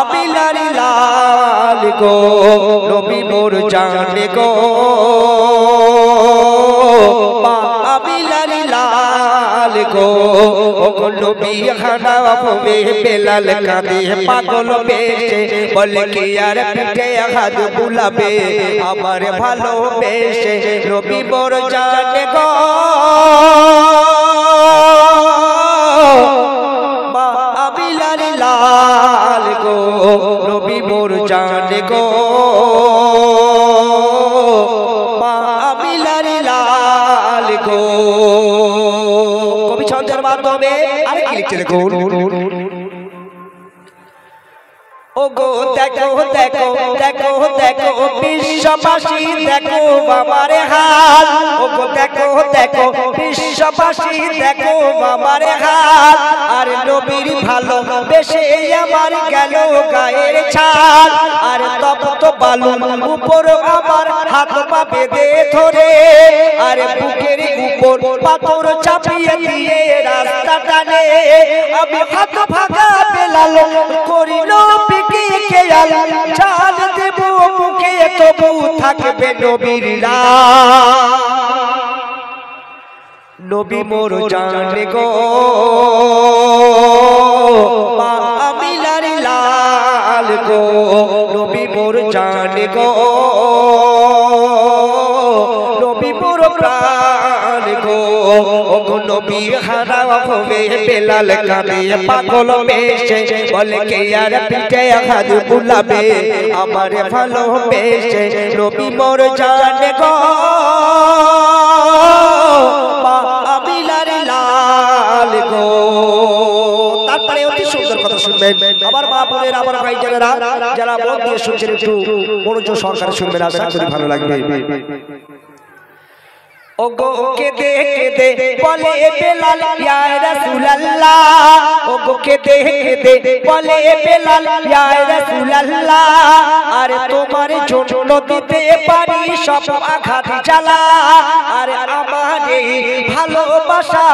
আবিলার লাল গো নবী মোর জান গো মা আবিলার লাল গো ওগো নবী খানা হবে বেলাল কাঁদে পাগল বেশে বলে কি আর পিঠে হাত বুলাবে আমার ভালোবেসে নবী মোর জান গো মা আবিলার লাল গো নবী মোর জান গো মা আবিলার লাল গো। কবি ছন্দের মাধ্যমে আরেক লিখছে দেখুন ওগো দেখো দেখো দেখো দেখো বিশ্ববাসী দেখো আমার হাল ওগো দেখো দেখো বিশ্ববাসী দেখো আমার হাল আর নবীর ভালোবেসে আমার গেল গায়ের ছাল আর তপ্ত বালু উপর আমার হাত পা বেঁধে ধরে আর বুকের উপর পাথর চাপিয়ে দিয়ে রাস্তা টানে আমি হাত ভাগা বেলাল করিল চাল দেব মুখে তবু থাকবে নবীর নবী মোর জান গো মা আবিলার লাল গো নবী মোর জান গো নবী মোর প্রাণ গো ওগো নবী হারা হবে বেলাল কাঁদে পাগল বেশে বলে কে আর পিঠে হাত বুলাবে আমার ভালোবেসে নবী মোর জান গো মা আবিলার লাল গো। তারপরে অতি সুন্দর কথা শুনবেন আমার মা বোনের আমার ভাই যারা যারা মন দিয়ে শুনছেন একটু মনোযোগ সহকারে শুনবেন আশা করি ভালো লাগবে। ওগো কেঁদে কেঁদে বলে বেলাল ইয়া রাসূলুল্লাহ ওগো কেঁদে কেঁদে বলে বেলাল ইয়া রাসূলুল্লাহ আর তোমার জন্য দিতে পারি সব আঘাত জ্বালা আর আমার এই ভালোবাসা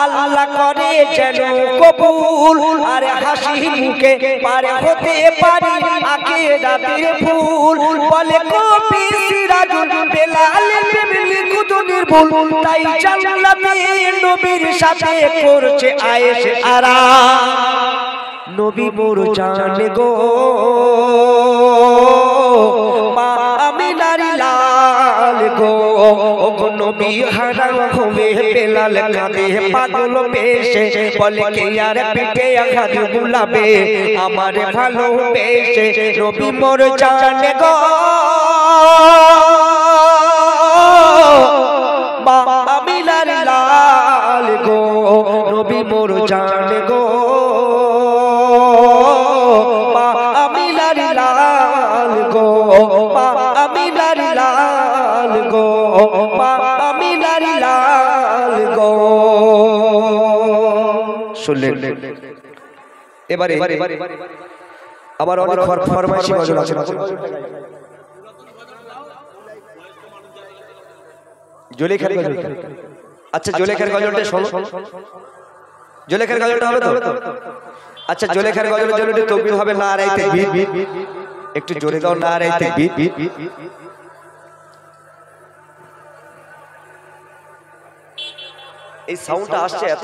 আল্লাহ করে যেন কবুল আর হাসি মুখে পার হতে পারি আখিরাতের ফুল বলে কবি সিরাজুল বেলাল ভুল তাই জান্নাতে নবীর সাথে করছে আয়েশ আরাম নবী মোর জান গো মা আমিনার লাল গো ওগো নবী হারা হবে বেলাল কাঁদে পাগল বেশে বলে কে আর পিঠে হাত বুলাবে আমার ভালোবেসে নবী মোর জান গো মা আবিলার লাল গো নবী মোর জান গো মা আবিলার লাল গো মা আবিলার লাল গো মা আবিলার লাল গো। শুনলেন এবারে আবার অনেক ফরমাইশি গজল আছে জুলেখার গজল। আচ্ছা জুলেখার গজলটা শোনো জুলেখার গজলটা হবে তো আচ্ছা জুলেখার গজলের জন্য একটু তাকবীর হবে নারায়ে তাকবীর একটু জোরে দাও নারায়ে তাকবীর। এই সাউন্ডটা আসছে এত